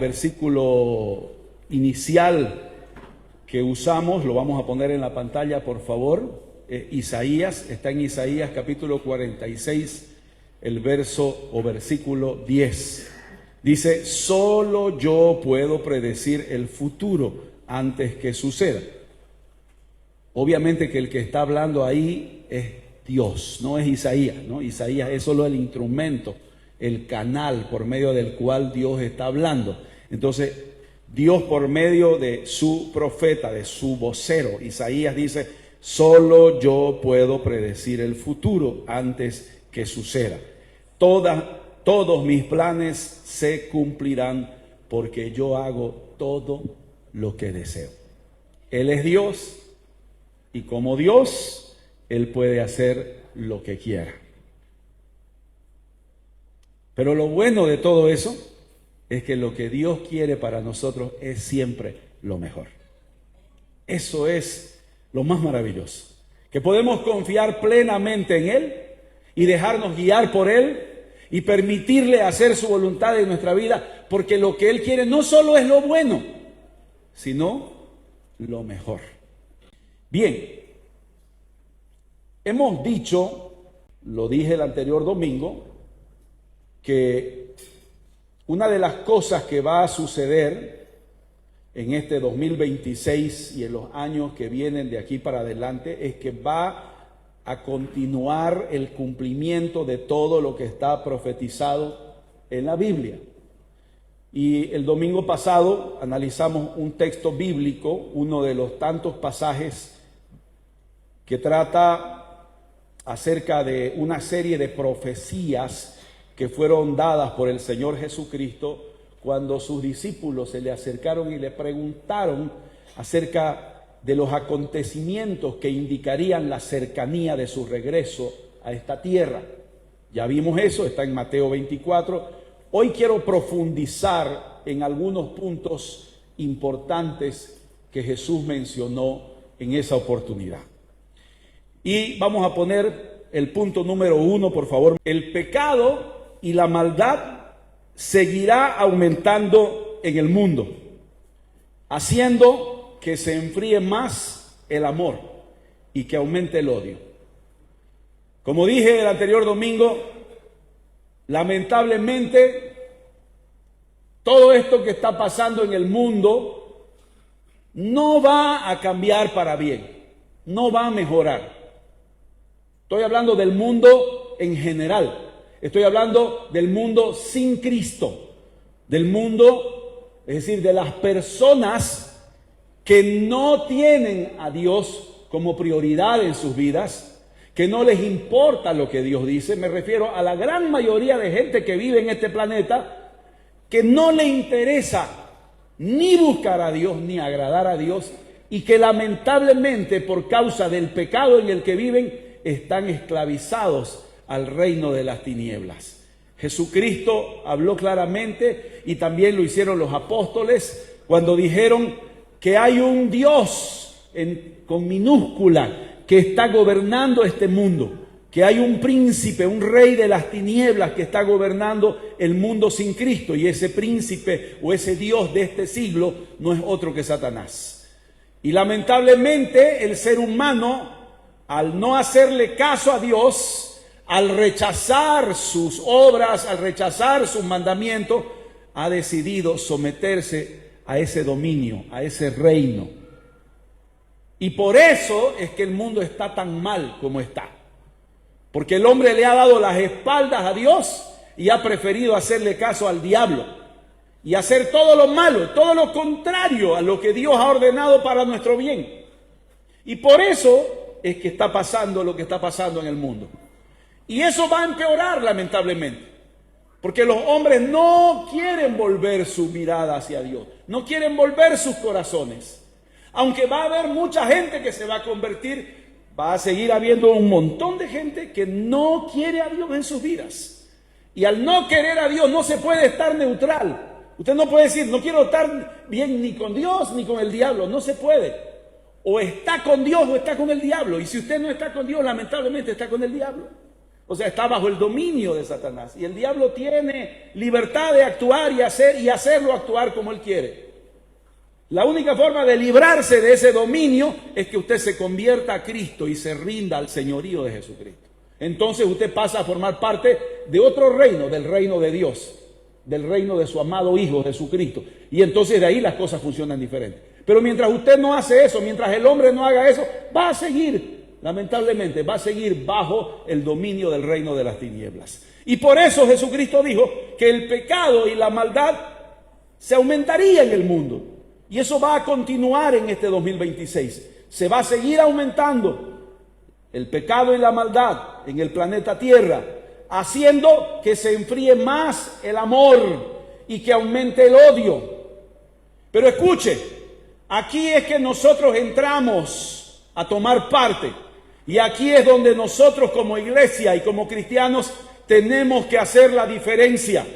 Versículo inicial que usamos, lo vamos a poner en la pantalla, por favor. Isaías, está en Isaías capítulo 46, el verso o versículo 10. Dice: solo yo puedo predecir el futuro antes que suceda. Obviamente que el que está hablando ahí es Dios, no es Isaías, ¿no? Isaías es solo el instrumento, el canal por medio del cual Dios está hablando. Entonces, Dios por medio de su profeta, de su vocero, Isaías dice: solo yo puedo predecir el futuro antes que suceda. Todos mis planes se cumplirán porque yo hago todo lo que deseo. Él es Dios y como Dios, Él puede hacer lo que quiera. Pero lo bueno de todo eso es que lo que Dios quiere para nosotros es siempre lo mejor. Eso es lo más maravilloso, que podemos confiar plenamente en Él y dejarnos guiar por Él y permitirle hacer su voluntad en nuestra vida, porque lo que Él quiere no solo es lo bueno, sino lo mejor. Bien, hemos dicho, lo dije el anterior domingo, que una de las cosas que va a suceder en este 2026 y en los años que vienen de aquí para adelante es que va a continuar el cumplimiento de todo lo que está profetizado en la Biblia. Y el domingo pasado analizamos un texto bíblico, uno de los tantos pasajes que trata acerca de una serie de profecías que fueron dadas por el Señor Jesucristo cuando sus discípulos se le acercaron y le preguntaron acerca de los acontecimientos que indicarían la cercanía de su regreso a esta tierra. Ya vimos eso, está en Mateo 24. Hoy quiero profundizar en algunos puntos importantes que Jesús mencionó en esa oportunidad. Y vamos a poner el punto número 1, por favor. El pecado y la maldad seguirá aumentando en el mundo, haciendo que se enfríe más el amor y que aumente el odio. Como dije el anterior domingo, lamentablemente todo esto que está pasando en el mundo no va a cambiar para bien, no va a mejorar. Estoy hablando del mundo en general. Estoy hablando del mundo sin Cristo, del mundo, es decir, de las personas que no tienen a Dios como prioridad en sus vidas, que no les importa lo que Dios dice. Me refiero a la gran mayoría de gente que vive en este planeta, que no le interesa ni buscar a Dios ni agradar a Dios, y que lamentablemente por causa del pecado en el que viven están esclavizados al reino de las tinieblas. Jesucristo habló claramente y también lo hicieron los apóstoles cuando dijeron que hay un Dios con minúscula que está gobernando este mundo, que hay un príncipe, un rey de las tinieblas que está gobernando el mundo sin Cristo, y ese príncipe o ese Dios de este siglo no es otro que Satanás. Y lamentablemente el ser humano, al no hacerle caso a Dios, al rechazar sus obras, al rechazar sus mandamientos, ha decidido someterse a ese dominio, a ese reino. Y por eso es que el mundo está tan mal como está. Porque el hombre le ha dado las espaldas a Dios y ha preferido hacerle caso al diablo y hacer todo lo malo, todo lo contrario a lo que Dios ha ordenado para nuestro bien. Y por eso es que está pasando lo que está pasando en el mundo. Y eso va a empeorar lamentablemente, porque los hombres no quieren volver su mirada hacia Dios, no quieren volver sus corazones. Aunque va a haber mucha gente que se va a convertir, va a seguir habiendo un montón de gente que no quiere a Dios en sus vidas. Y al no querer a Dios no se puede estar neutral. Usted no puede decir, no quiero estar bien ni con Dios ni con el diablo, no se puede. O está con Dios o está con el diablo. Y si usted no está con Dios, lamentablemente está con el diablo. O sea, está bajo el dominio de Satanás. Y el diablo tiene libertad de actuar y hacerlo actuar como él quiere. La única forma de librarse de ese dominio es que usted se convierta a Cristo y se rinda al señorío de Jesucristo. Entonces usted pasa a formar parte de otro reino, del reino de Dios, del reino de su amado Hijo Jesucristo. Y entonces de ahí las cosas funcionan diferentes. Pero mientras usted no hace eso, mientras el hombre no haga eso, va a seguir, lamentablemente, va a seguir bajo el dominio del reino de las tinieblas. Y por eso Jesucristo dijo que el pecado y la maldad se aumentaría en el mundo. Y eso va a continuar en este 2026. Se va a seguir aumentando el pecado y la maldad en el planeta Tierra, haciendo que se enfríe más el amor y que aumente el odio. Pero escuche, aquí es que nosotros entramos a tomar parte. Y aquí es donde nosotros como iglesia y como cristianos tenemos que hacer la diferencia.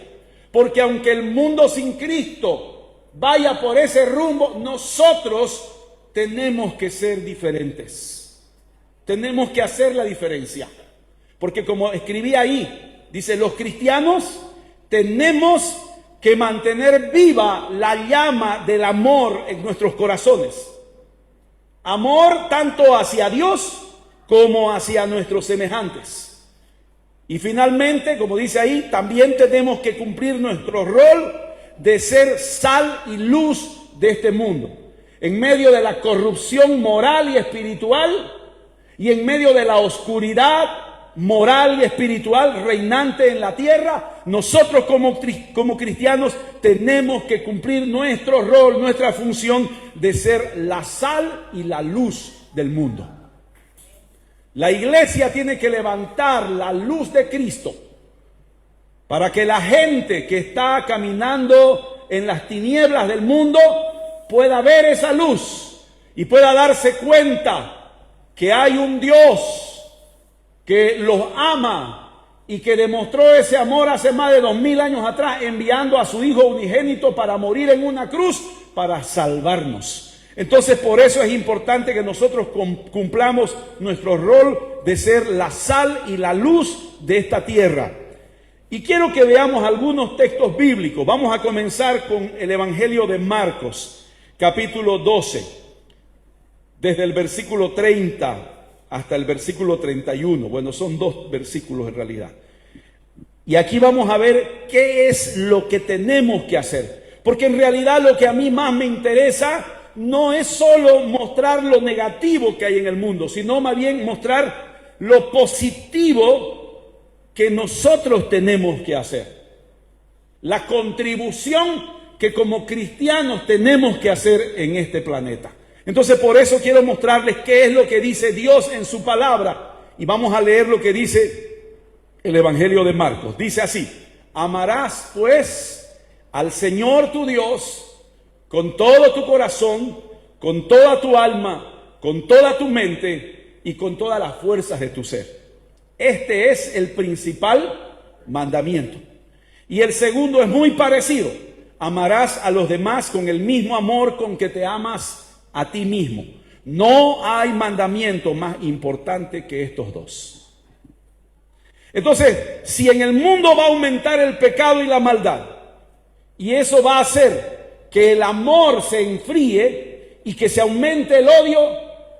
Porque aunque el mundo sin Cristo vaya por ese rumbo, nosotros tenemos que ser diferentes. Tenemos que hacer la diferencia. Porque como escribí ahí, dice, los cristianos tenemos que mantener viva la llama del amor en nuestros corazones. Amor tanto hacia Dios como hacia nuestros semejantes. Y finalmente, como dice ahí, también tenemos que cumplir nuestro rol de ser sal y luz de este mundo. En medio de la corrupción moral y espiritual y en medio de la oscuridad moral y espiritual reinante en la tierra, nosotros como cristianos tenemos que cumplir nuestro rol, nuestra función de ser la sal y la luz del mundo. La iglesia tiene que levantar la luz de Cristo para que la gente que está caminando en las tinieblas del mundo pueda ver esa luz y pueda darse cuenta que hay un Dios que los ama y que demostró ese amor hace más de 2000 años atrás, enviando a su Hijo unigénito para morir en una cruz para salvarnos. Entonces, por eso es importante que nosotros cumplamos nuestro rol de ser la sal y la luz de esta tierra. Y quiero que veamos algunos textos bíblicos. Vamos a comenzar con el Evangelio de Marcos, capítulo 12, desde el versículo 30 hasta el versículo 31. Bueno, son 2 versículos en realidad. Y aquí vamos a ver qué es lo que tenemos que hacer. Porque en realidad lo que a mí más me interesa no es solo mostrar lo negativo que hay en el mundo, sino más bien mostrar lo positivo que nosotros tenemos que hacer. La contribución que como cristianos tenemos que hacer en este planeta. Entonces por eso quiero mostrarles qué es lo que dice Dios en su palabra. Y vamos a leer lo que dice el Evangelio de Marcos. Dice así: amarás pues al Señor tu Dios con todo tu corazón, con toda tu alma, con toda tu mente y con todas las fuerzas de tu ser. Este es el principal mandamiento. Y el segundo es muy parecido. Amarás a los demás con el mismo amor con que te amas a ti mismo. No hay mandamiento más importante que estos dos. Entonces, si en el mundo va a aumentar el pecado y la maldad, y eso va a hacer que el amor se enfríe y que se aumente el odio,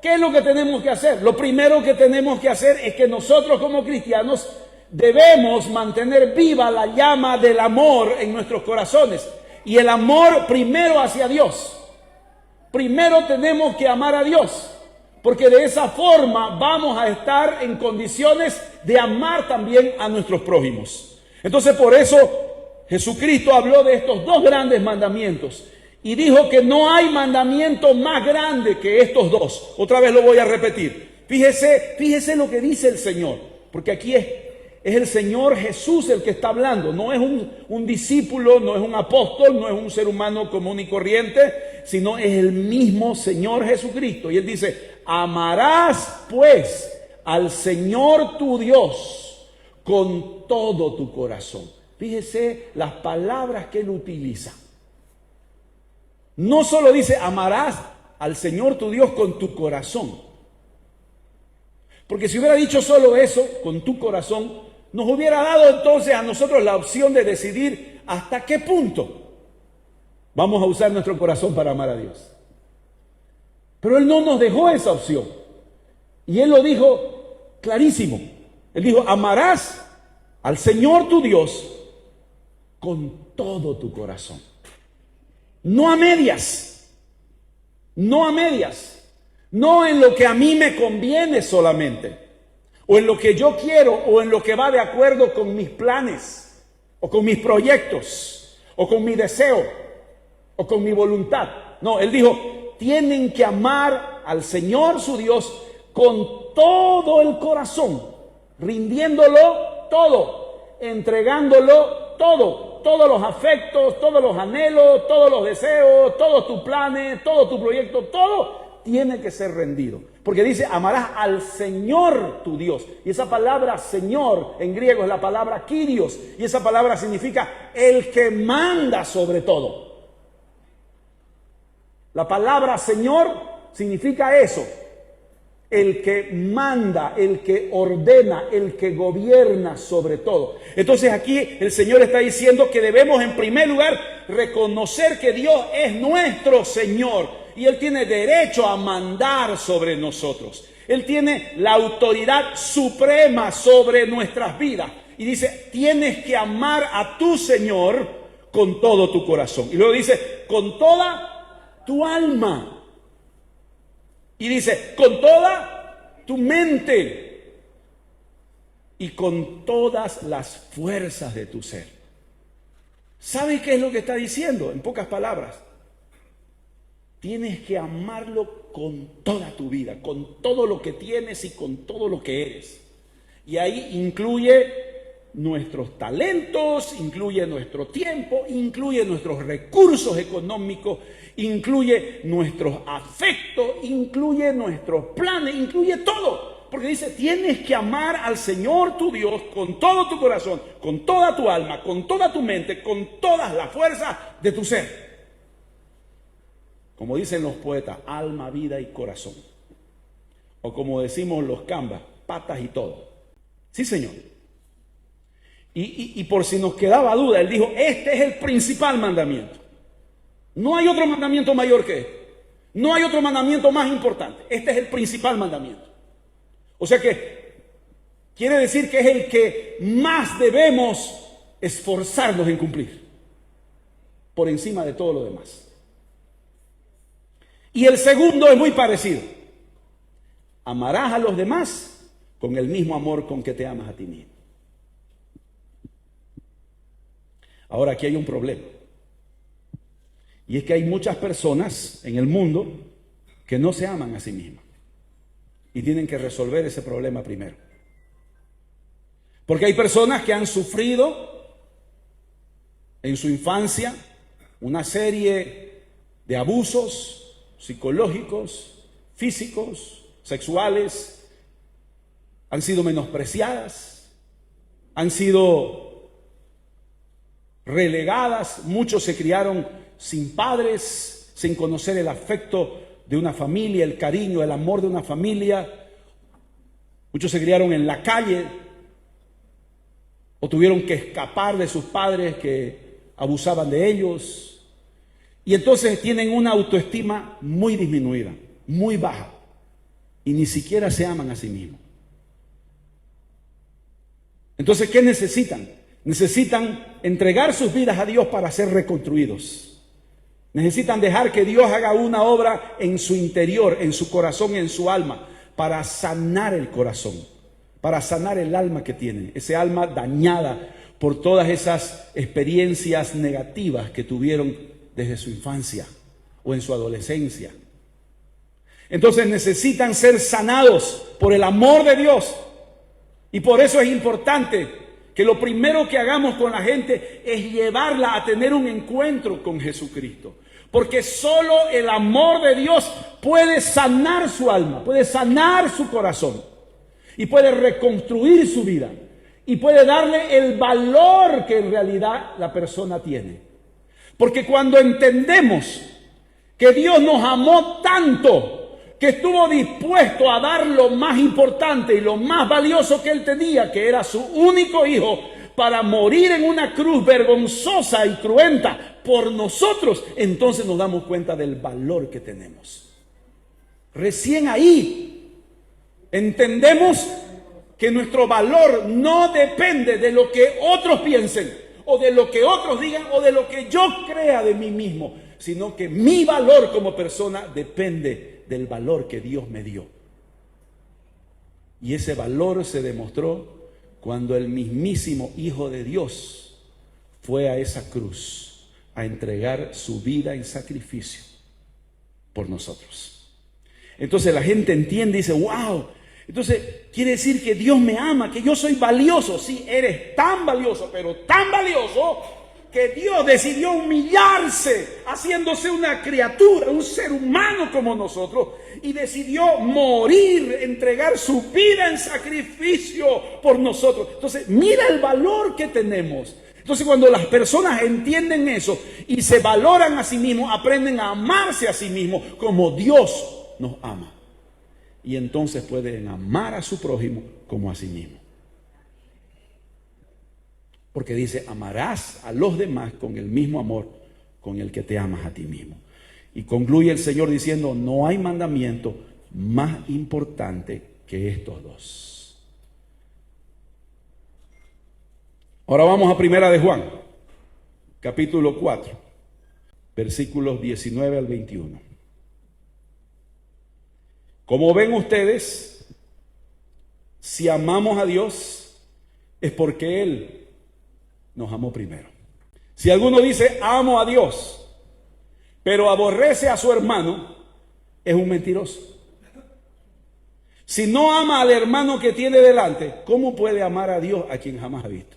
¿qué es lo que tenemos que hacer? Lo primero que tenemos que hacer es que nosotros como cristianos debemos mantener viva la llama del amor en nuestros corazones. Y el amor primero hacia Dios. Primero tenemos que amar a Dios, porque de esa forma vamos a estar en condiciones de amar también a nuestros prójimos. Entonces por eso Jesucristo habló de estos 2 grandes mandamientos y dijo que no hay mandamiento más grande que estos 2. Otra vez lo voy a repetir. Fíjese lo que dice el Señor, porque aquí es el Señor Jesús el que está hablando. No es un discípulo, no es un apóstol, no es un ser humano común y corriente, sino es el mismo Señor Jesucristo. Y Él dice: amarás pues al Señor tu Dios con todo tu corazón. Fíjese las palabras que Él utiliza. No solo dice amarás al Señor tu Dios con tu corazón. Porque si hubiera dicho solo eso con tu corazón, nos hubiera dado entonces a nosotros la opción de decidir hasta qué punto vamos a usar nuestro corazón para amar a Dios. Pero Él no nos dejó esa opción. Y Él lo dijo clarísimo. Él dijo, amarás al Señor tu Dios con todo tu corazón. No a medias. No a medias. No en lo que a mí me conviene solamente. O en lo que yo quiero, o en lo que va de acuerdo con mis planes, o con mis proyectos, o con mi deseo, o con mi voluntad. No, Él dijo, tienen que amar al Señor su Dios con todo el corazón, rindiéndolo todo, entregándolo todo, todos los afectos, todos los anhelos, todos los deseos, todos tus planes, todo tu proyecto, todo tiene que ser rendido. Porque dice, amarás al Señor tu Dios. Y esa palabra Señor en griego es la palabra Kyrios. Y esa palabra significa el que manda sobre todo. La palabra Señor significa eso. El que manda, el que ordena, el que gobierna sobre todo. Entonces aquí el Señor está diciendo que debemos en primer lugar reconocer que Dios es nuestro Señor. Y Él tiene derecho a mandar sobre nosotros. Él tiene la autoridad suprema sobre nuestras vidas. Y dice, tienes que amar a tu Señor con todo tu corazón. Y luego dice, con toda tu alma. Y dice, con toda tu mente. Y con todas las fuerzas de tu ser. ¿Sabes qué es lo que está diciendo? En pocas palabras. Tienes que amarlo con toda tu vida, con todo lo que tienes y con todo lo que eres. Y ahí incluye nuestros talentos, incluye nuestro tiempo, incluye nuestros recursos económicos, incluye nuestros afectos, incluye nuestros planes, incluye todo. Porque dice, tienes que amar al Señor tu Dios con todo tu corazón, con toda tu alma, con toda tu mente, con todas las fuerzas de tu ser. Como dicen los poetas, alma, vida y corazón. O como decimos los cambas, patas y todo. Sí, Señor. Y por si nos quedaba duda, Él dijo, este es el principal mandamiento. No hay otro mandamiento mayor que este. No hay otro mandamiento más importante. Este es el principal mandamiento. O sea que quiere decir que es el que más debemos esforzarnos en cumplir. Por encima de todo lo demás. Y el segundo es muy parecido. Amarás a los demás con el mismo amor con que te amas a ti mismo. Ahora aquí hay un problema. Y es que hay muchas personas en el mundo que no se aman a sí mismas. Y tienen que resolver ese problema primero. Porque hay personas que han sufrido en su infancia una serie de abusos psicológicos, físicos, sexuales, han sido menospreciadas, han sido relegadas, muchos se criaron sin padres, sin conocer el afecto de una familia, el cariño, el amor de una familia, muchos se criaron en la calle o tuvieron que escapar de sus padres que abusaban de ellos. Y entonces tienen una autoestima muy disminuida, muy baja. Y ni siquiera se aman a sí mismos. Entonces, ¿qué necesitan? Necesitan entregar sus vidas a Dios para ser reconstruidos. Necesitan dejar que Dios haga una obra en su interior, en su corazón y en su alma, para sanar el corazón, para sanar el alma que tienen, ese alma dañada por todas esas experiencias negativas que tuvieron desde su infancia o en su adolescencia. Entonces necesitan ser sanados por el amor de Dios. Y por eso es importante que lo primero que hagamos con la gente es llevarla a tener un encuentro con Jesucristo. Porque solo el amor de Dios puede sanar su alma, puede sanar su corazón y puede reconstruir su vida y puede darle el valor que en realidad la persona tiene. Porque cuando entendemos que Dios nos amó tanto que estuvo dispuesto a dar lo más importante y lo más valioso que él tenía, que era su único hijo, para morir en una cruz vergonzosa y cruenta por nosotros, entonces nos damos cuenta del valor que tenemos. Recién ahí entendemos que nuestro valor no depende de lo que otros piensen, o de lo que otros digan, o de lo que yo crea de mí mismo, sino que mi valor como persona depende del valor que Dios me dio. Y ese valor se demostró cuando el mismísimo Hijo de Dios fue a esa cruz a entregar su vida en sacrificio por nosotros. Entonces la gente entiende y dice, wow, entonces quiere decir que Dios me ama, que yo soy valioso. Sí, eres tan valioso, pero tan valioso que Dios decidió humillarse, haciéndose una criatura, un ser humano como nosotros, y decidió morir, entregar su vida en sacrificio por nosotros. Entonces, mira el valor que tenemos. Entonces, cuando las personas entienden eso y se valoran a sí mismos, aprenden a amarse a sí mismos como Dios nos ama. Y entonces pueden amar a su prójimo como a sí mismo. Porque dice, amarás a los demás con el mismo amor con el que te amas a ti mismo. Y concluye el Señor diciendo, no hay mandamiento más importante que estos dos. Ahora vamos a Primera de Juan, capítulo 4, versículos 19 al 21. Como ven ustedes, si amamos a Dios, es porque Él nos amó primero. Si alguno dice, amo a Dios, pero aborrece a su hermano, es un mentiroso. Si no ama al hermano que tiene delante, ¿cómo puede amar a Dios a quien jamás ha visto?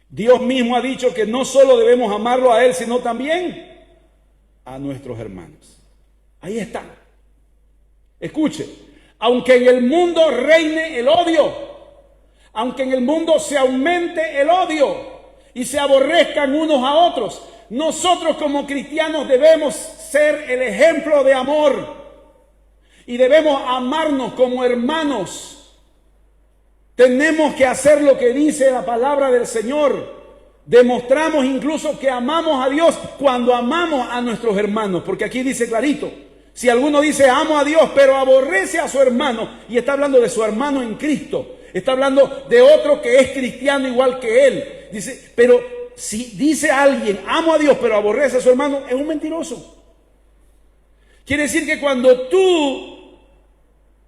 Dios mismo ha dicho que no solo debemos amarlo a Él, sino también a nuestros hermanos. Ahí está. Escuche, aunque en el mundo reine el odio, aunque en el mundo se aumente el odio y se aborrezcan unos a otros, nosotros como cristianos debemos ser el ejemplo de amor y debemos amarnos como hermanos. Tenemos que hacer lo que dice la palabra del Señor. Demostramos incluso que amamos a Dios cuando amamos a nuestros hermanos, porque aquí dice clarito, si alguno dice amo a Dios pero aborrece a su hermano, y está hablando de su hermano en Cristo, está hablando de otro que es cristiano igual que él. Dice, pero si dice alguien, amo a Dios, pero aborrece a su hermano, es un mentiroso. Quiere decir que cuando tú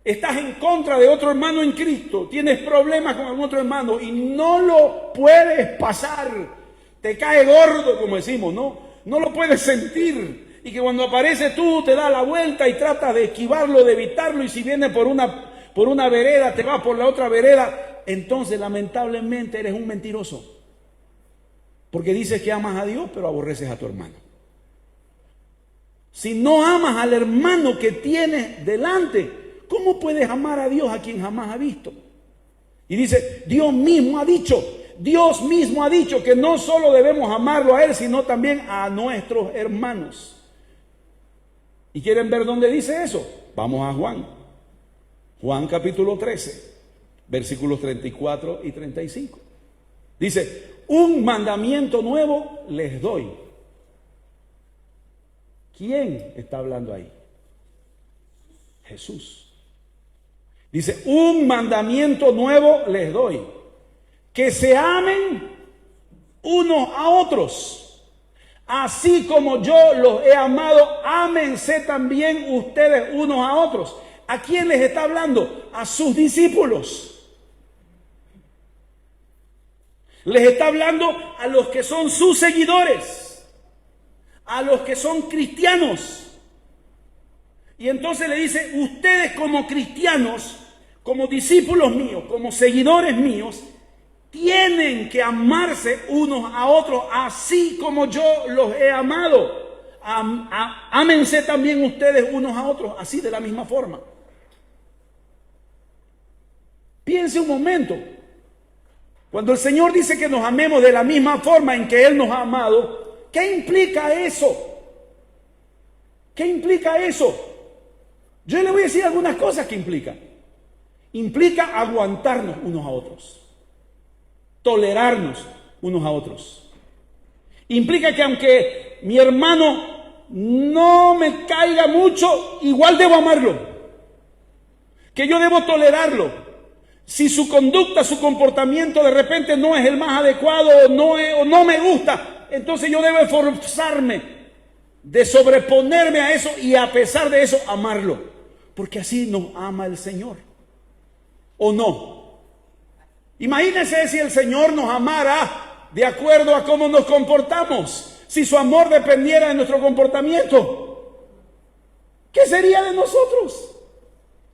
estás en contra de otro hermano en Cristo, tienes problemas con algún otro hermano y no lo puedes pasar, te cae gordo, como decimos, no lo puedes sentir. Y que cuando aparece tú te da la vuelta y tratas de esquivarlo, de evitarlo, y si viene por una vereda, te vas por la otra vereda, entonces lamentablemente eres un mentiroso. Porque dices que amas a Dios, pero aborreces a tu hermano. Si no amas al hermano que tienes delante, ¿cómo puedes amar a Dios a quien jamás ha visto? Y dice, Dios mismo ha dicho que no solo debemos amarlo a Él, sino también a nuestros hermanos. ¿Y quieren ver dónde dice eso? Vamos a Juan. Juan capítulo 13, versículos 34 y 35. Dice, un mandamiento nuevo les doy. ¿Quién está hablando ahí? Jesús. Dice, un mandamiento nuevo les doy. Que se amen unos a otros. Así como yo los he amado, ámense también ustedes unos a otros. ¿A quién les está hablando? A sus discípulos. Les está hablando a los que son sus seguidores, a los que son cristianos. Y entonces le dice, ustedes como cristianos, como discípulos míos, como seguidores míos, tienen que amarse unos a otros así como yo los he amado. Ámense también ustedes unos a otros así, de la misma forma. Piense un momento. Cuando el Señor dice que nos amemos de la misma forma en que Él nos ha amado, ¿qué implica eso? ¿Qué implica eso? Yo le voy a decir algunas cosas que implica. Implica aguantarnos unos a otros, tolerarnos unos a otros. Implica que aunque mi hermano no me caiga mucho, igual debo amarlo, que yo debo tolerarlo. Si su conducta, su comportamiento de repente no es el más adecuado o no me gusta, entonces yo debo esforzarme de sobreponerme a eso y a pesar de eso amarlo, porque así nos ama el Señor. ¿O no? Imagínense si el Señor nos amara de acuerdo a cómo nos comportamos. Si su amor dependiera de nuestro comportamiento, ¿qué sería de nosotros?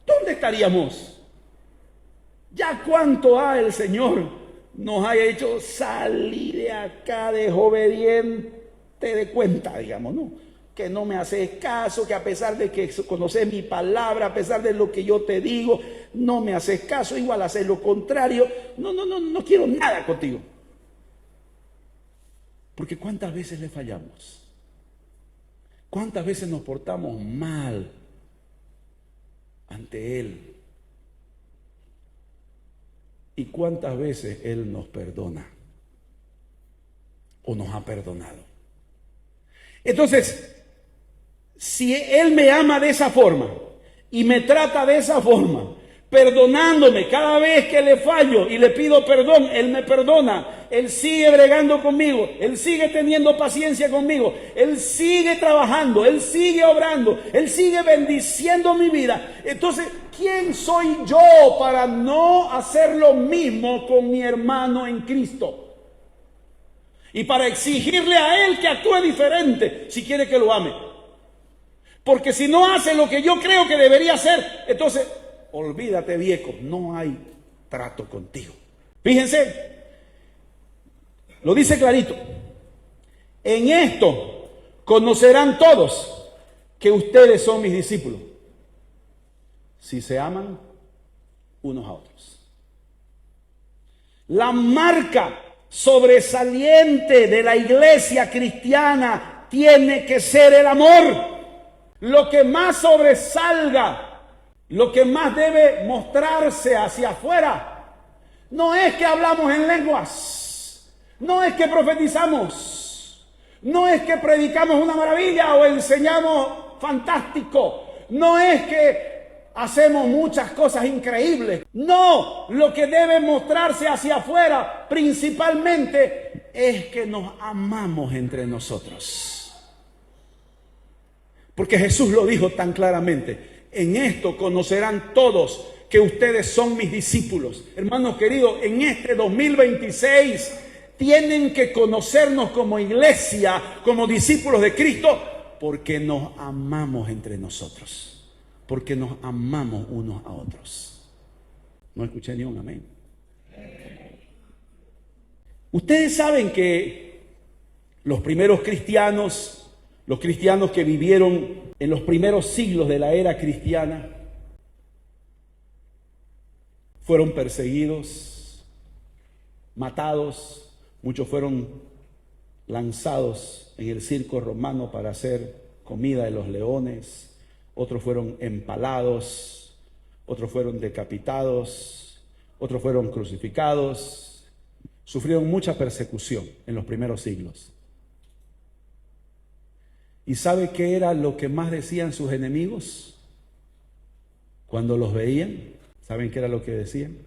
¿Dónde estaríamos? Ya cuánto el Señor nos haya hecho salir de acá desobediente de cuenta, digamos, ¿no? Que no me haces caso, que a pesar de que conoces mi palabra, a pesar de lo que yo te digo, no me haces caso, igual haces lo contrario. No quiero nada contigo. Porque ¿cuántas veces le fallamos? ¿Cuántas veces nos portamos mal ante Él? ¿Y cuántas veces Él nos perdona? ¿O nos ha perdonado? Entonces, si Él me ama de esa forma y me trata de esa forma, perdonándome cada vez que le fallo y le pido perdón, Él me perdona, Él sigue bregando conmigo, Él sigue teniendo paciencia conmigo, Él sigue trabajando, Él sigue obrando, Él sigue bendiciendo mi vida. Entonces, ¿quién soy yo para no hacer lo mismo con mi hermano en Cristo? Y para exigirle a Él que actúe diferente si quiere que lo ame. Porque si no hace lo que yo creo que debería hacer, entonces, olvídate, viejo, no hay trato contigo. Fíjense, lo dice clarito. En esto conocerán todos que ustedes son mis discípulos, si se aman unos a otros. La marca sobresaliente de la iglesia cristiana tiene que ser el amor. Lo que más sobresalga, lo que más debe mostrarse hacia afuera, no es que hablamos en lenguas, no es que profetizamos, no es que predicamos una maravilla o enseñamos fantástico, no es que hacemos muchas cosas increíbles. No, lo que debe mostrarse hacia afuera principalmente es que nos amamos entre nosotros. Porque Jesús lo dijo tan claramente: en esto conocerán todos que ustedes son mis discípulos. Hermanos queridos, en este 2026 tienen que conocernos como iglesia, como discípulos de Cristo, porque nos amamos entre nosotros, porque nos amamos unos a otros. No escuché ni un amén. Ustedes saben que los primeros cristianos, los cristianos que vivieron en los primeros siglos de la era cristiana, fueron perseguidos, matados, muchos fueron lanzados en el circo romano para hacer comida de los leones, otros fueron empalados, otros fueron decapitados, otros fueron crucificados, sufrieron mucha persecución en los primeros siglos. ¿Y sabe qué era lo que más decían sus enemigos cuando los veían? ¿Saben qué era lo que decían?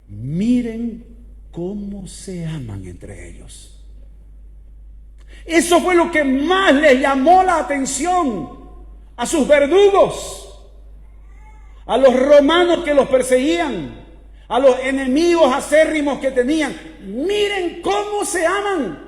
Miren cómo se aman entre ellos. Eso fue lo que más les llamó la atención a sus verdugos, a los romanos que los perseguían, a los enemigos acérrimos que tenían. Miren cómo se aman.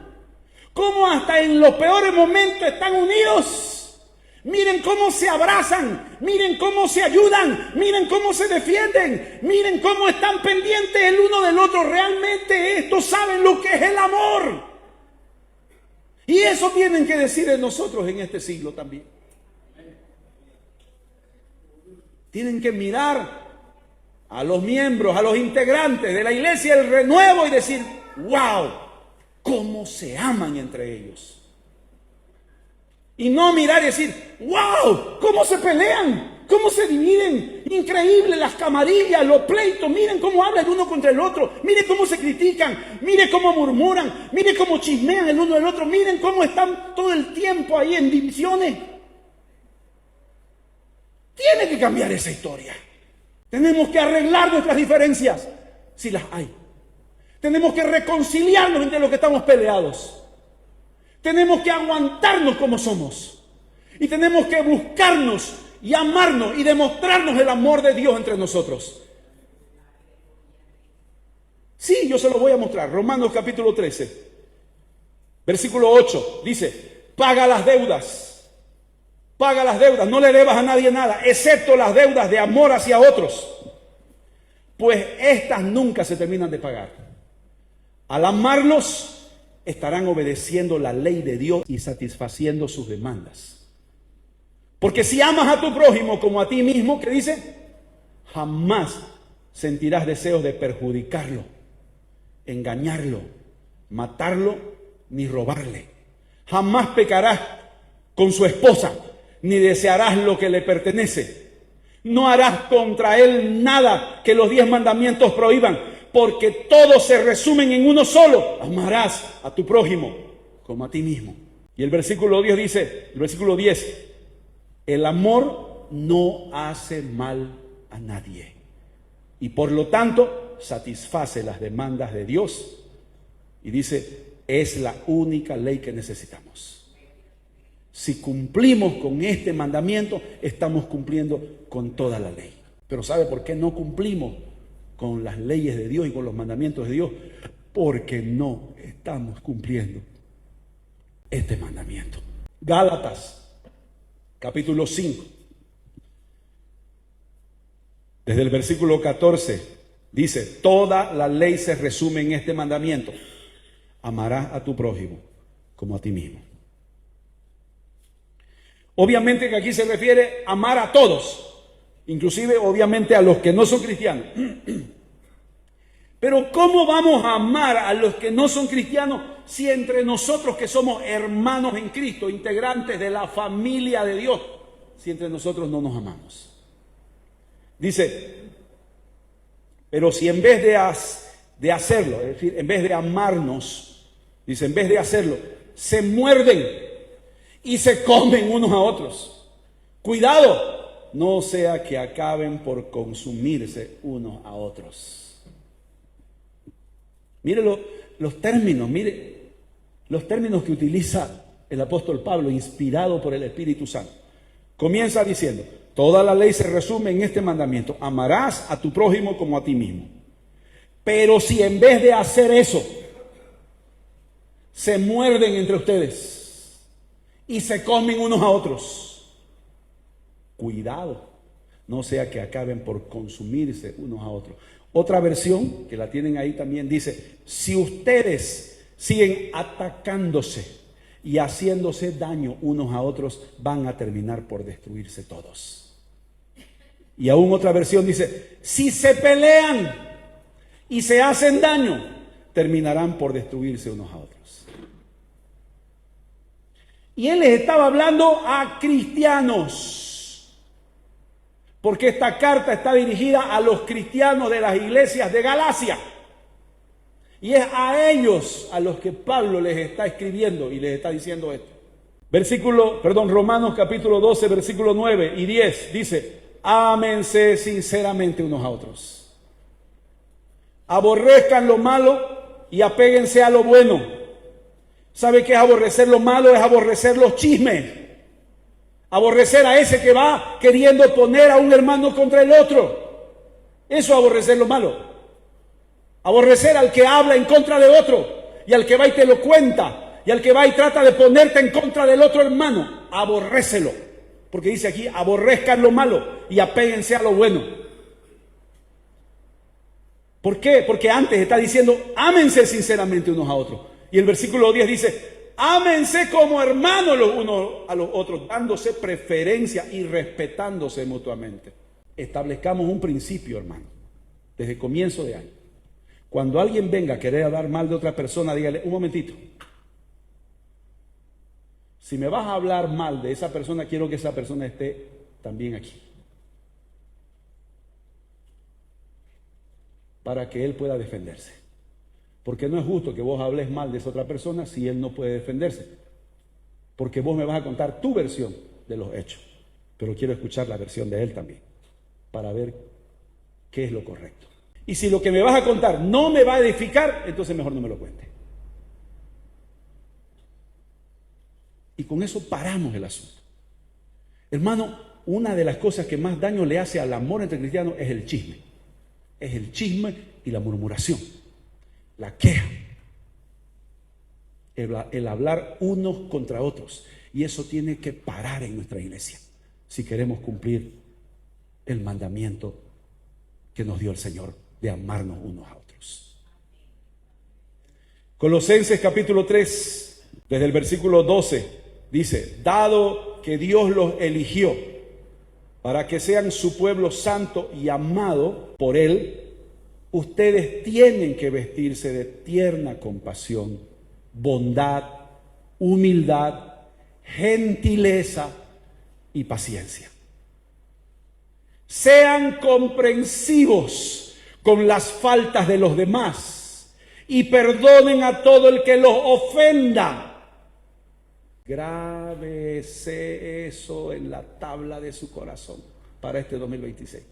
Cómo hasta en los peores momentos están unidos. Miren cómo se abrazan, miren cómo se ayudan, miren cómo se defienden, miren cómo están pendientes el uno del otro. Realmente estos saben lo que es el amor. Y eso tienen que decir de nosotros en este siglo también. Tienen que mirar a los miembros, a los integrantes de la iglesia El Renuevo y decir: ¡wow! ¿Cómo se aman entre ellos? Y no mirar y decir: ¡wow! ¿Cómo se pelean? ¿Cómo se dividen? Increíble, las camarillas, los pleitos. Miren cómo hablan el uno contra el otro. Miren cómo se critican. Miren cómo murmuran. Miren cómo chismean el uno del otro. Miren cómo están todo el tiempo ahí en divisiones. Tiene que cambiar esa historia. Tenemos que arreglar nuestras diferencias, si las hay. Tenemos que reconciliarnos entre los que estamos peleados. Tenemos que aguantarnos como somos. Y tenemos que buscarnos y amarnos y demostrarnos el amor de Dios entre nosotros. Sí, yo se lo voy a mostrar. Romanos capítulo 13, versículo 8, dice, paga las deudas. Paga las deudas, no le debas a nadie nada, excepto las deudas de amor hacia otros, pues estas nunca se terminan de pagar. Al amarlos, estarán obedeciendo la ley de Dios y satisfaciendo sus demandas. Porque si amas a tu prójimo como a ti mismo, ¿qué dice? Jamás sentirás deseos de perjudicarlo, engañarlo, matarlo, ni robarle. Jamás pecarás con su esposa, ni desearás lo que le pertenece. No harás contra él nada que los 10 mandamientos prohíban, porque todos se resumen en uno solo: amarás a tu prójimo como a ti mismo. Y el versículo 10 dice, el amor no hace mal a nadie y por lo tanto satisface las demandas de Dios. Y dice, es la única ley que necesitamos. Si cumplimos con este mandamiento, estamos cumpliendo con toda la ley. Pero ¿sabe por qué no cumplimos con las leyes de Dios y con los mandamientos de Dios? Porque no estamos cumpliendo este mandamiento. Gálatas, capítulo 5. Desde el versículo 14, dice, toda la ley se resume en este mandamiento: amarás a tu prójimo como a ti mismo. Obviamente que aquí se refiere a amar a todos, inclusive obviamente a los que no son cristianos. Pero ¿cómo vamos a amar a los que no son cristianos si entre nosotros que somos hermanos en Cristo, integrantes de la familia de Dios, si entre nosotros no nos amamos? Dice, pero si en vez de hacerlo, es decir, en vez de amarnos, dice, en vez de hacerlo, se muerden y se comen unos a otros. Cuidado, no sea que acaben por consumirse unos a otros. Mire los términos que utiliza el apóstol Pablo, inspirado por el Espíritu Santo. Comienza diciendo, toda la ley se resume en este mandamiento: amarás a tu prójimo como a ti mismo. Pero si en vez de hacer eso, se muerden entre ustedes y se comen unos a otros, cuidado, no sea que acaben por consumirse unos a otros. Otra versión, que la tienen ahí también, dice, si ustedes siguen atacándose y haciéndose daño unos a otros, van a terminar por destruirse todos. Y aún otra versión dice, si se pelean y se hacen daño, terminarán por destruirse unos a otros. Y él les estaba hablando a cristianos, porque esta carta está dirigida a los cristianos de las iglesias de Galacia. Y es a ellos a los que Pablo les está escribiendo y les está diciendo esto. Romanos capítulo 12, versículo 9 y 10 dice, ámense sinceramente unos a otros. Aborrezcan lo malo y apéguense a lo bueno. ¿Sabe qué es aborrecer lo malo? Es aborrecer los chismes. Aborrecer a ese que va queriendo poner a un hermano contra el otro. Eso es aborrecer lo malo. Aborrecer al que habla en contra de otro y al que va y te lo cuenta y al que va y trata de ponerte en contra del otro hermano. Aborrécelo. Porque dice aquí, aborrezcan lo malo y apéguense a lo bueno. ¿Por qué? Porque antes está diciendo, ámense sinceramente unos a otros. Y el versículo 10 dice, ámense como hermanos los unos a los otros, dándose preferencia y respetándose mutuamente. Establezcamos un principio, hermano, desde comienzo de año. Cuando alguien venga a querer hablar mal de otra persona, dígale, un momentito. Si me vas a hablar mal de esa persona, quiero que esa persona esté también aquí. para que él pueda defenderse. Porque no es justo que vos hables mal de esa otra persona si él no puede defenderse. Porque vos me vas a contar tu versión de los hechos. Pero quiero escuchar la versión de él también, para ver qué es lo correcto. Y si lo que me vas a contar no me va a edificar, entonces mejor no me lo cuente. Y con eso paramos el asunto. Hermano, una de las cosas que más daño le hace al amor entre cristianos es el chisme. Es el chisme y la murmuración, la queja, el hablar unos contra otros. Y eso tiene que parar en nuestra iglesia si queremos cumplir el mandamiento que nos dio el Señor de amarnos unos a otros. Colosenses capítulo 3, desde el versículo 12, dice: dado que Dios los eligió para que sean su pueblo santo y amado por Él, ustedes tienen que vestirse de tierna compasión, bondad, humildad, gentileza y paciencia. Sean comprensivos con las faltas de los demás y perdonen a todo el que los ofenda. Grábese eso en la tabla de su corazón para este 2026.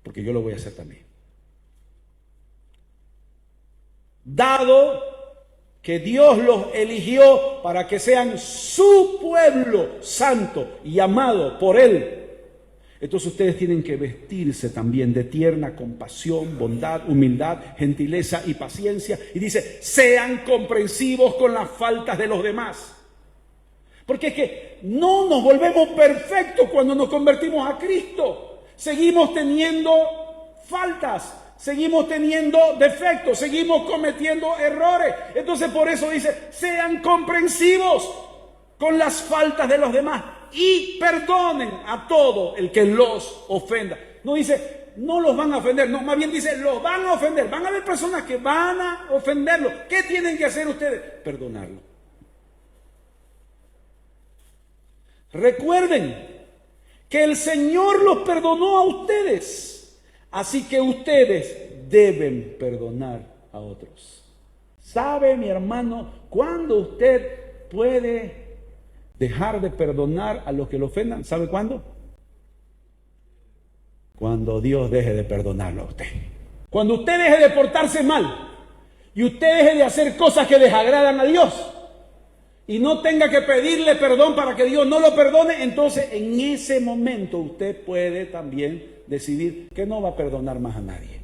Porque yo lo voy a hacer también. Dado que Dios los eligió para que sean su pueblo santo y amado por Él, entonces ustedes tienen que vestirse también de tierna compasión, bondad, humildad, gentileza y paciencia. Y dice: sean comprensivos con las faltas de los demás. Porque es que no nos volvemos perfectos cuando nos convertimos a Cristo. Seguimos teniendo faltas, seguimos teniendo defectos, seguimos cometiendo errores. Entonces por eso dice: sean comprensivos con las faltas de los demás y perdonen a todo el que los ofenda. No dice no los van a ofender, no, más bien dice los van a ofender. Van a haber personas que van a ofenderlos. ¿Qué tienen que hacer ustedes? Perdonarlo. Recuerden que el Señor los perdonó a ustedes, así que ustedes deben perdonar a otros. ¿Sabe, mi hermano, cuándo usted puede dejar de perdonar a los que lo ofendan? ¿Sabe cuándo? Cuando Dios deje de perdonarlo a usted. Cuando usted deje de portarse mal y usted deje de hacer cosas que desagradan a Dios y no tenga que pedirle perdón para que Dios no lo perdone, entonces en ese momento usted puede también decidir que no va a perdonar más a nadie.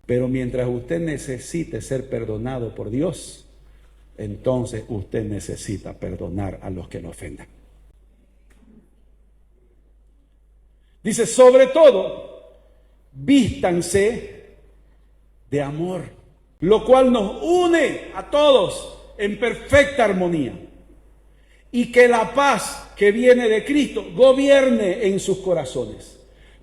Pero mientras usted necesite ser perdonado por Dios, entonces usted necesita perdonar a los que lo ofendan. Dice: sobre todo, vístanse de amor, lo cual nos une a todos en perfecta armonía. Y que la paz que viene de Cristo gobierne en sus corazones.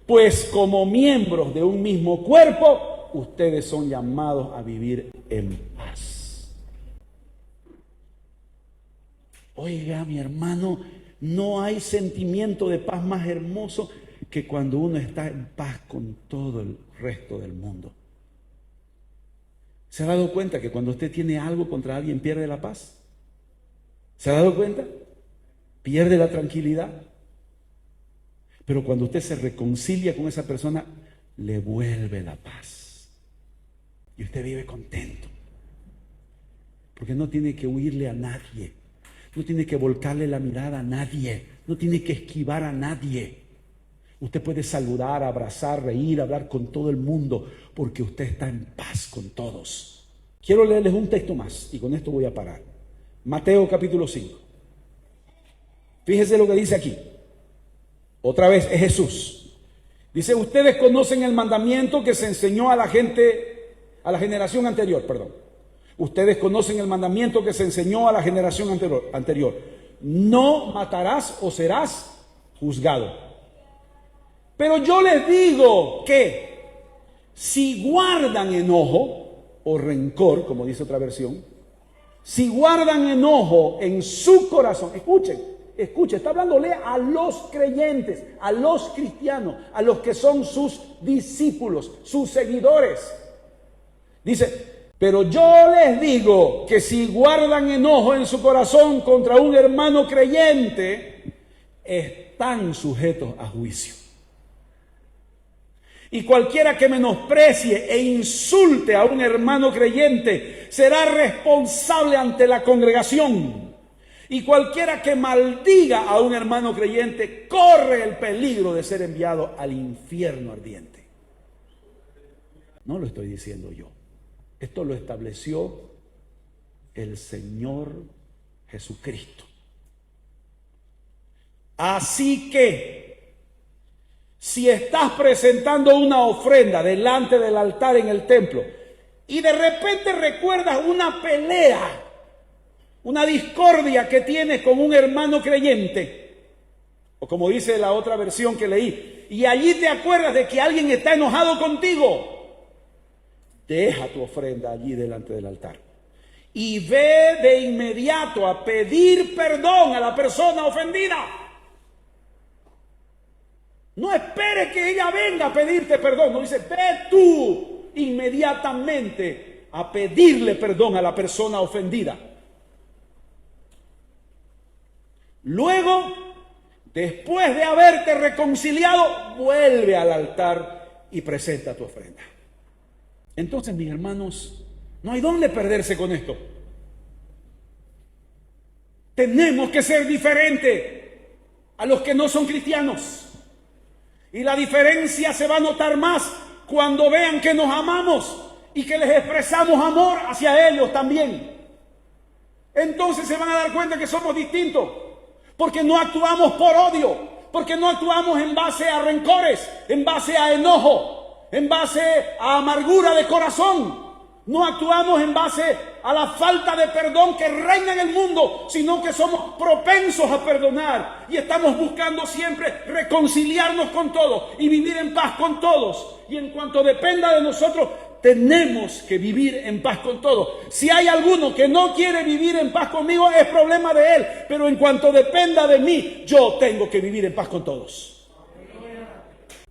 Pues como miembros de un mismo cuerpo, ustedes son llamados a vivir en paz. Oiga, mi hermano, no hay sentimiento de paz más hermoso que cuando uno está en paz con todo el resto del mundo. ¿Se ha dado cuenta que cuando usted tiene algo contra alguien pierde la paz? ¿Se ha dado cuenta? Pierde la tranquilidad. Pero cuando usted se reconcilia con esa persona, le vuelve la paz. Y usted vive contento. Porque no tiene que huirle a nadie. No tiene que volcarle la mirada a nadie. No tiene que esquivar a nadie. Usted puede saludar, abrazar, reír, hablar con todo el mundo, porque usted está en paz con todos. Quiero leerles un texto más y con esto voy a parar. Mateo capítulo 5. Fíjese lo que dice aquí. Otra vez es Jesús. Dice: ustedes conocen el mandamiento que se enseñó a la gente, a la generación anterior, perdón. Ustedes conocen el mandamiento que se enseñó a la generación anterior. No matarás o serás juzgado. Pero yo les digo que si guardan enojo o rencor, como dice otra versión, si guardan enojo en su corazón, escuchen, Escuche, está hablándole a los creyentes, a los cristianos, a los que son sus discípulos, sus seguidores. Dice, pero yo les digo que si guardan enojo en su corazón contra un hermano creyente, están sujetos a juicio. Y cualquiera que menosprecie e insulte a un hermano creyente será responsable ante la congregación. Y cualquiera que maldiga a un hermano creyente corre el peligro de ser enviado al infierno ardiente. No lo estoy diciendo yo. Esto lo estableció el Señor Jesucristo. Así que, si estás presentando una ofrenda delante del altar en el templo y de repente recuerdas una pelea, una discordia que tienes con un hermano creyente, o como dice la otra versión que leí, y allí te acuerdas de que alguien está enojado contigo, deja tu ofrenda allí delante del altar y ve de inmediato a pedir perdón a la persona ofendida. No esperes que ella venga a pedirte perdón. No, dice, ve tú inmediatamente a pedirle perdón a la persona ofendida. Luego, después de haberte reconciliado, vuelve al altar y presenta tu ofrenda. Entonces, mis hermanos, no hay dónde perderse con esto. Tenemos que ser diferentes a los que no son cristianos. Y la diferencia se va a notar más cuando vean que nos amamos y que les expresamos amor hacia ellos también. Entonces se van a dar cuenta que somos distintos, porque no actuamos por odio, porque no actuamos en base a rencores, en base a enojo, en base a amargura de corazón. No actuamos en base a la falta de perdón que reina en el mundo, sino que somos propensos a perdonar y estamos buscando siempre reconciliarnos con todos y vivir en paz con todos. Y en cuanto dependa de nosotros, tenemos que vivir en paz con todos. Si hay alguno que no quiere vivir en paz conmigo, es problema de él, pero en cuanto dependa de mí, yo tengo que vivir en paz con todos.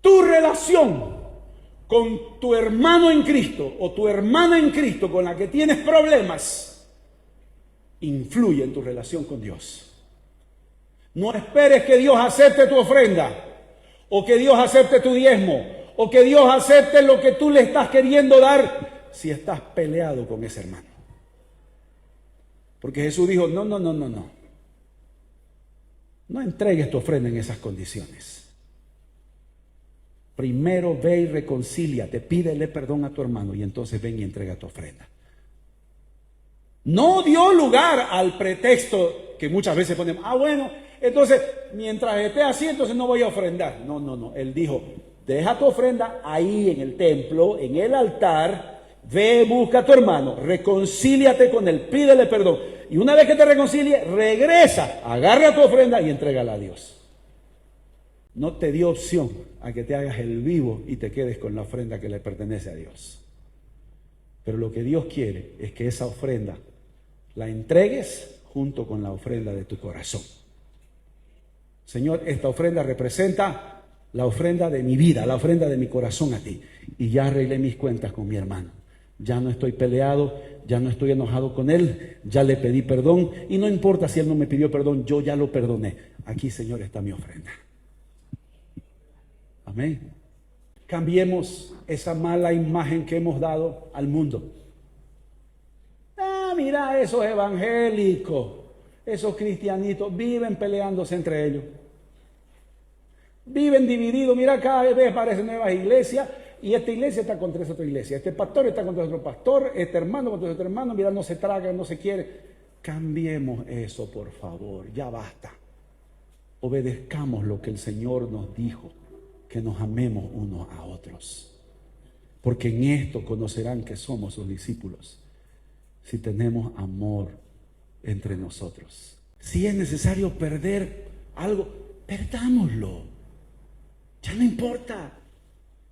Tu relación con tu hermano en Cristo o tu hermana en Cristo con la que tienes problemas, influye en tu relación con Dios. No esperes que Dios acepte tu ofrenda, o que Dios acepte tu diezmo, o que Dios acepte lo que tú le estás queriendo dar si estás peleado con ese hermano. Porque Jesús dijo, no entregues tu ofrenda en esas condiciones. Primero ve y reconcíliate, pídele perdón a tu hermano y entonces ven y entrega tu ofrenda. No dio lugar al pretexto que muchas veces ponemos, bueno, entonces mientras esté así, entonces no voy a ofrendar. No, él dijo, deja tu ofrenda ahí en el templo, en el altar, ve, busca a tu hermano, reconcíliate con él, pídele perdón. Y una vez que te reconcilie, regresa, agarra tu ofrenda y entrégala a Dios. No te dio opción a que te hagas el vivo y te quedes con la ofrenda que le pertenece a Dios. Pero lo que Dios quiere es que esa ofrenda la entregues junto con la ofrenda de tu corazón. Señor, esta ofrenda representa la ofrenda de mi vida, la ofrenda de mi corazón a ti. Y ya arreglé mis cuentas con mi hermano. Ya no estoy peleado, ya no estoy enojado con él, ya le pedí perdón. Y no importa si él no me pidió perdón, yo ya lo perdoné. Aquí, Señor, está mi ofrenda. Amén. Cambiemos esa mala imagen que hemos dado al mundo. Mira, esos evangélicos, esos cristianitos, viven peleándose entre ellos. Viven divididos. Mira, cada vez aparecen nuevas iglesias y esta iglesia está contra esa otra iglesia. Este pastor está contra otro pastor, este hermano contra otro hermano. Mira, no se traga, no se quiere. Cambiemos eso, por favor. Ya basta. Obedezcamos lo que el Señor nos dijo. Que nos amemos unos a otros. Porque en esto conocerán que somos sus discípulos. Si tenemos amor entre nosotros. Si es necesario perder algo, perdámoslo. Ya no importa.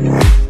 Bye.